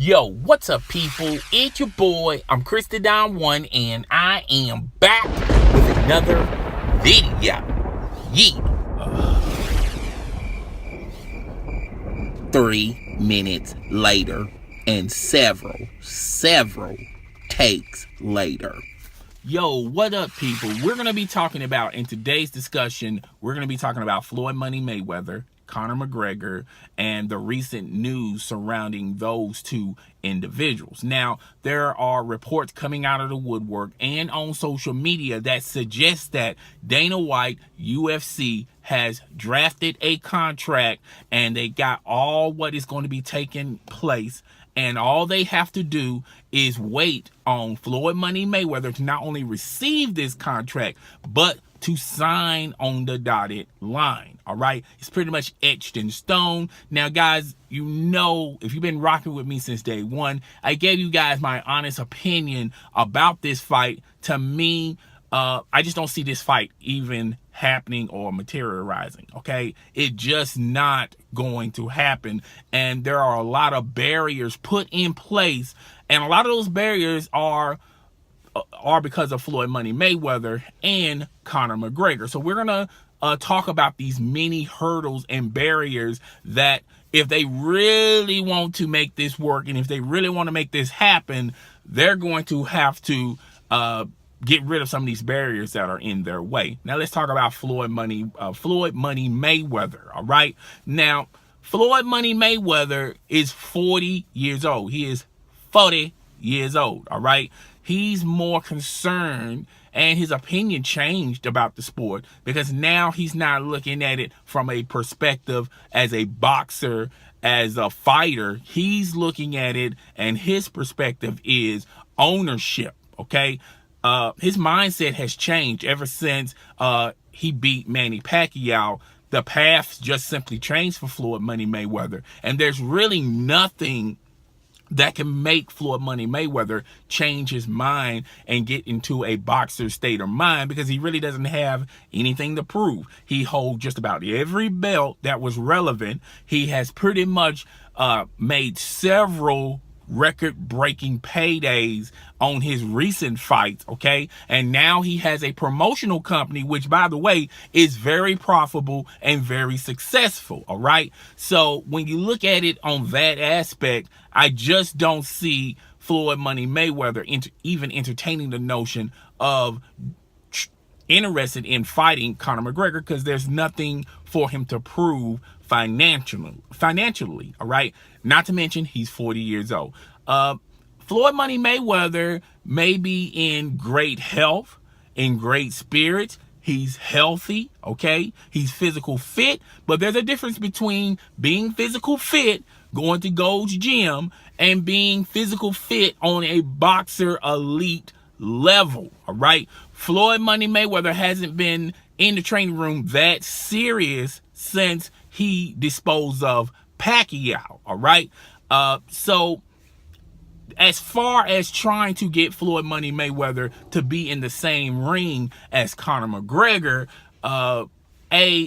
Yo, what's up, people? It's your boy, I'm Don.One, and I am back with another video. Yeah. 3 minutes later, and several takes later. Yo, what up, people? We're going to be talking about, in today's discussion, we're going to be talking about Floyd Money Mayweather, Conor McGregor, and the recent news surrounding those two individuals. Now, there are reports coming out of the woodwork and on social media that suggest that Dana White, UFC, has drafted a contract and they got all what is going to be taking place. And all they have to do is wait on Floyd Money Mayweather to not only receive this contract, but to sign on the dotted line. All right. It's pretty much etched in stone. Now, guys, you know, if you've been rocking with me since day one, I gave you guys my honest opinion about this fight. To me, I just don't see this fight even happening or materializing. Okay, it just not going to happen, and there are a lot of barriers put in place, and a lot of those barriers are because of Floyd Money Mayweather and Conor McGregor. So we're gonna talk about these many hurdles and barriers that, if they really want to make this work and if they really want to make this happen, they're going to have to get rid of some of these barriers that are in their way. Now let's talk about Floyd Money Mayweather. All right. Now, Floyd Money Mayweather is 40 years old. He is 40 years old. All right. He's more concerned, and his opinion changed about the sport, because now he's not looking at it from a perspective as a boxer, as a fighter. He's looking at it, and his perspective is ownership. Okay. His mindset has changed ever since he beat Manny Pacquiao. The path just simply changed for Floyd Money Mayweather, and there's really nothing that can make Floyd Money Mayweather change his mind and get into a boxer's state of mind, because he really doesn't have anything to prove. He holds just about every belt that was relevant. He has pretty much made several record-breaking paydays on his recent fights, okay? And now he has a promotional company, which, by the way, is very profitable and very successful, all right? So when you look at it on that aspect, I just don't see Floyd Money Mayweather even entertaining the notion of interested in fighting Conor McGregor, because there's nothing for him to prove financially, all right? Not to mention, he's 40 years old. Floyd Money Mayweather may be in great health, in great spirits. He's healthy, okay? He's physical fit, but there's a difference between being physical fit, going to Gold's Gym, and being physical fit on a boxer elite level, all right? Floyd Money Mayweather hasn't been in the training room that serious since he disposed of Pacquiao, all right? So as far as trying to get Floyd Money Mayweather to be in the same ring as Conor McGregor,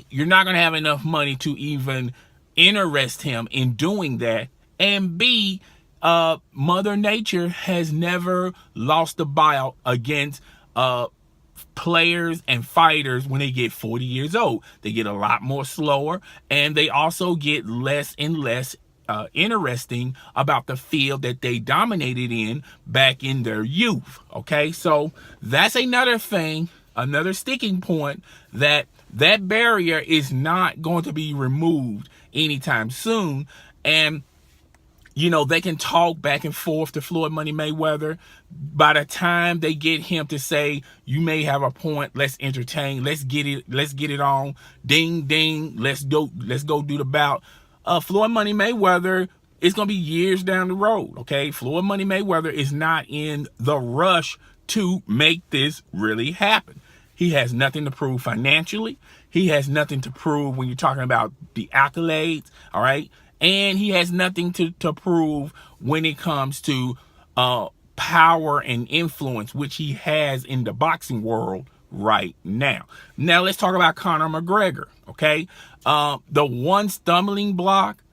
you're not going to have enough money to even interest him in doing that. And B, Mother Nature has never lost a bout against players and fighters when they get 40 years old. They get a lot more slower, and they also get less and less interesting about the field that they dominated in back in their youth. Okay, so that's another thing, another sticking point, that barrier is not going to be removed anytime soon. And you know, they can talk back and forth to Floyd Money Mayweather. By the time they get him to say, you may have a point, let's entertain, let's get it on, ding ding, let's go do the bout, Floyd Money Mayweather is going to be years down the road, okay? Floyd Money Mayweather is not in the rush to make this really happen. He has nothing to prove financially. He has nothing to prove when you're talking about the accolades, all right? And he has nothing to prove when it comes to power and influence, which he has in the boxing world right now. Now let's talk about Conor McGregor, okay? The one stumbling block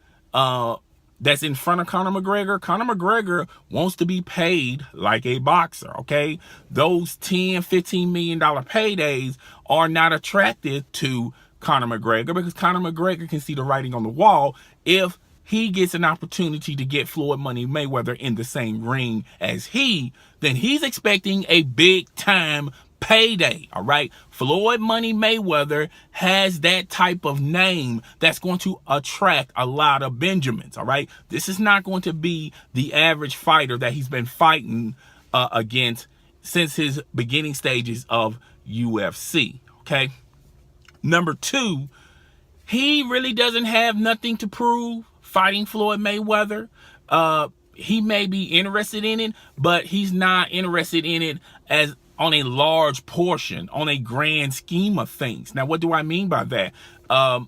that's in front of Conor McGregor. Conor McGregor wants to be paid like a boxer, okay? Those $10-15 million paydays are not attractive to Conor McGregor because Conor McGregor can see the writing on the wall. If he gets an opportunity to get Floyd Money Mayweather in the same ring as then he's expecting a big time payday. All right, Floyd Money Mayweather has that type of name that's going to attract a lot of Benjamins. All right, this is not going to be the average fighter that he's been fighting against since his beginning stages of UFC. Okay, number two, he really doesn't have nothing to prove fighting Floyd Mayweather. He may be interested in it, but he's not interested in it as on a large portion, on a grand scheme of things. Now, what do I mean by that? Conor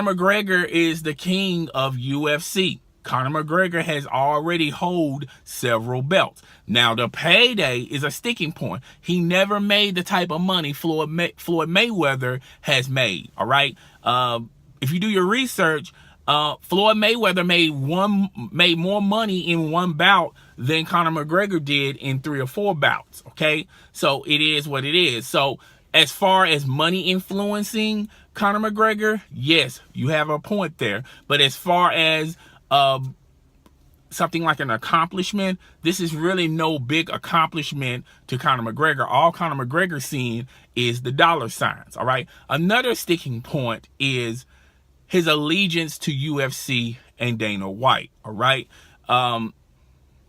McGregor is the king of UFC. Conor McGregor has already held several belts. Now, the payday is a sticking point. He never made the type of money Floyd Mayweather has made, all right? If you do your research, Floyd Mayweather made more money in one bout than Conor McGregor did in 3 or 4 bouts, okay? So it is what it is. So as far as money influencing Conor McGregor, yes, you have a point there. But as far as something like an accomplishment, this is really no big accomplishment to Conor McGregor. All Conor McGregor's seeing is the dollar signs, all right? Another sticking point is his allegiance to UFC and Dana White, all right?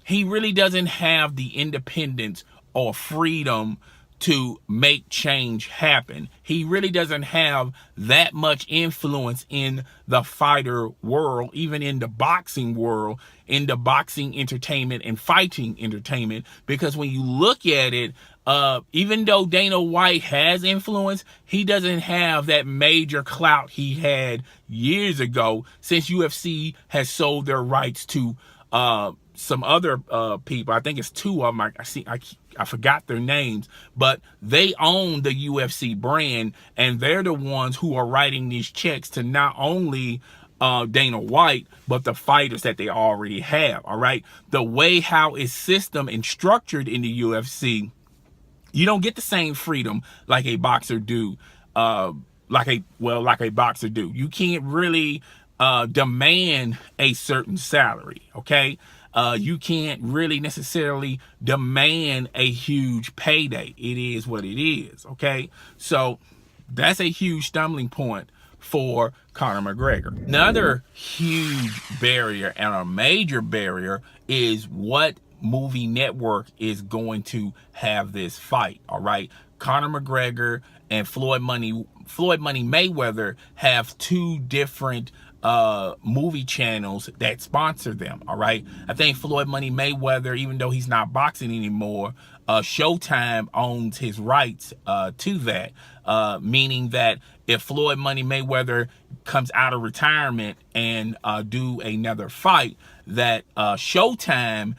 He really doesn't have the independence or freedom to make change happen. He really doesn't have that much influence in the fighter world, even in the boxing world, in the boxing entertainment and fighting entertainment, because when you look at it, even though Dana White has influence, he doesn't have that major clout he had years ago, since UFC has sold their rights to some other people. I think it's 2 of them. I forgot their names, but they own the UFC brand, and they're the ones who are writing these checks to not only Dana White, but the fighters that they already have. All right, the way how it's system and structured in the UFC, you don't get the same freedom like a boxer do. Like a boxer do. You can't really demand a certain salary. Okay. You can't really necessarily demand a huge payday. It is what it is, okay? So that's a huge stumbling point for Conor McGregor. Another huge barrier and a major barrier is what movie network is going to have this fight, all right? Conor McGregor and Floyd Money Mayweather have 2 different movie channels that sponsor them, all right? I think Floyd Money Mayweather, even though he's not boxing anymore, Showtime owns his rights to that, meaning that if Floyd Money Mayweather comes out of retirement and do another fight, that Showtime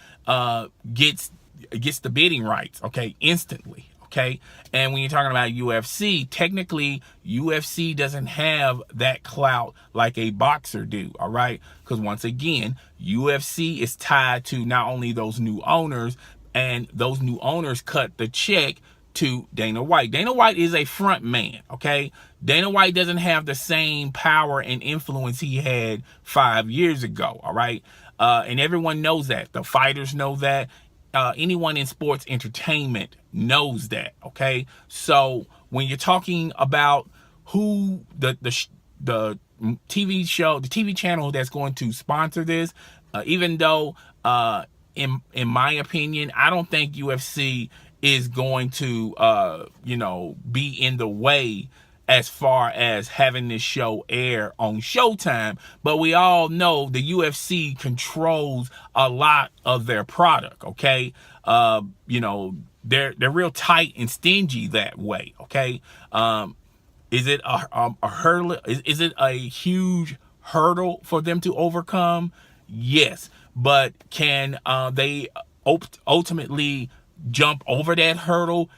gets the bidding rights, okay, instantly. Okay, and when you're talking about UFC, technically UFC doesn't have that clout like a boxer do, all right? Because once again, UFC is tied to not only those new owners, and those new owners cut the check to Dana White. Dana White is a front man, okay? Dana White doesn't have the same power and influence he had 5 years ago, all right? And everyone knows that. The fighters know that. Anyone in sports entertainment knows that, okay? So when you're talking about who the TV show, the TV channel that's going to sponsor this, even though in my opinion, I don't think UFC is going to be in the way as far as having this show air on Showtime, but we all know the UFC controls a lot of their product, okay? They're real tight and stingy that way, okay? Is it a hurdle? Is it a huge hurdle for them to overcome? Yes, but can they ultimately jump over that hurdle?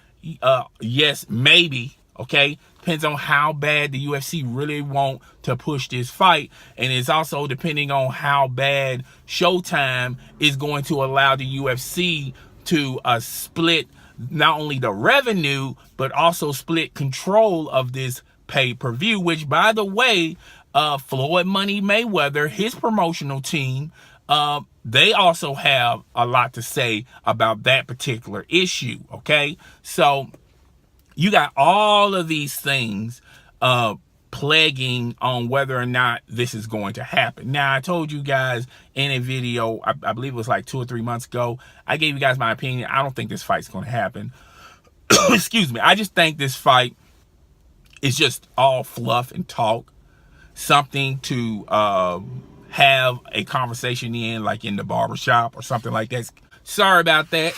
Yes, maybe. Okay, depends on how bad the UFC really want to push this fight, and it's also depending on how bad Showtime is going to allow the UFC to split not only the revenue but also split control of this pay-per-view. Which, by the way, Floyd Money Mayweather, his promotional team, they also have a lot to say about that particular issue. Okay, so you got all of these things plaguing on whether or not this is going to happen. Now, I told you guys in a video, I believe it was like 2 or 3 months ago, I gave you guys my opinion. I don't think this fight's going to happen. Excuse me. I just think this fight is just all fluff and talk. Something to have a conversation in, like in the barbershop or something like that. Sorry about that.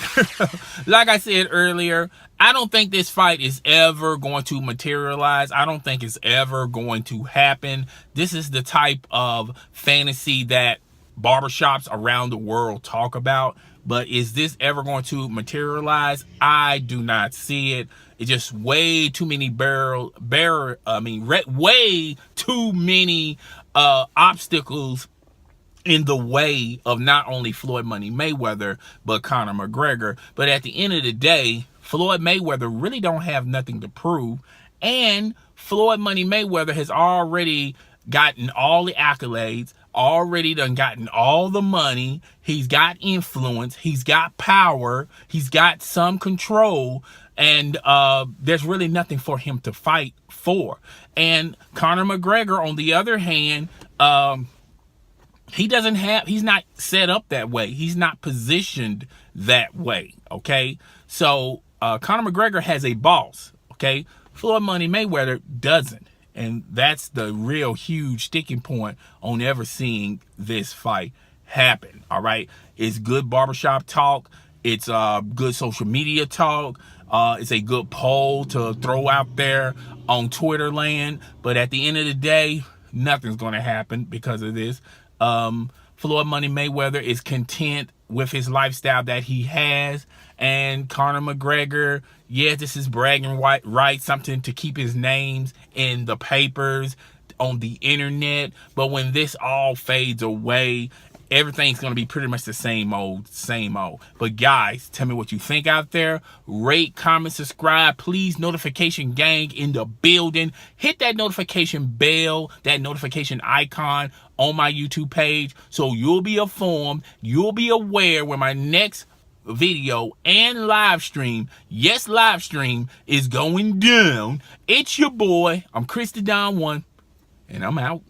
Like I said earlier, I don't think this fight is ever going to materialize. I don't think it's ever going to happen. This is the type of fantasy that barbershops around the world talk about. But is this ever going to materialize? I do not see it. It's just way too many way too many obstacles in the way of not only Floyd Money Mayweather, but Conor McGregor. But at the end of the day, Floyd Mayweather really don't have nothing to prove. And Floyd Money Mayweather has already gotten all the accolades, already done gotten all the money. He's got influence. He's got power. He's got some control. And there's really nothing for him to fight for. And Conor McGregor, on the other hand, he's not set up that way. He's not positioned that way. Okay. So Conor McGregor has a boss. Okay. Floyd Money Mayweather doesn't. And that's the real huge sticking point on ever seeing this fight happen. All right. It's good barbershop talk. It's good social media talk. It's a good poll to throw out there on Twitter land. But at the end of the day, nothing's going to happen because of this. Floyd Money Mayweather is content with his lifestyle that he has. And Conor McGregor, yeah, this is bragging right, something to keep his names in the papers, on the internet. But when this all fades away, everything's going to be pretty much the same old, same old. But guys, tell me what you think out there. Rate, comment, subscribe. Please, notification gang in the building. Hit that notification bell, that notification icon on my YouTube page, so you'll be informed. You'll be aware when my next video and live stream, yes, live stream, is going down. It's your boy. I'm Chris the Don One, and I'm out.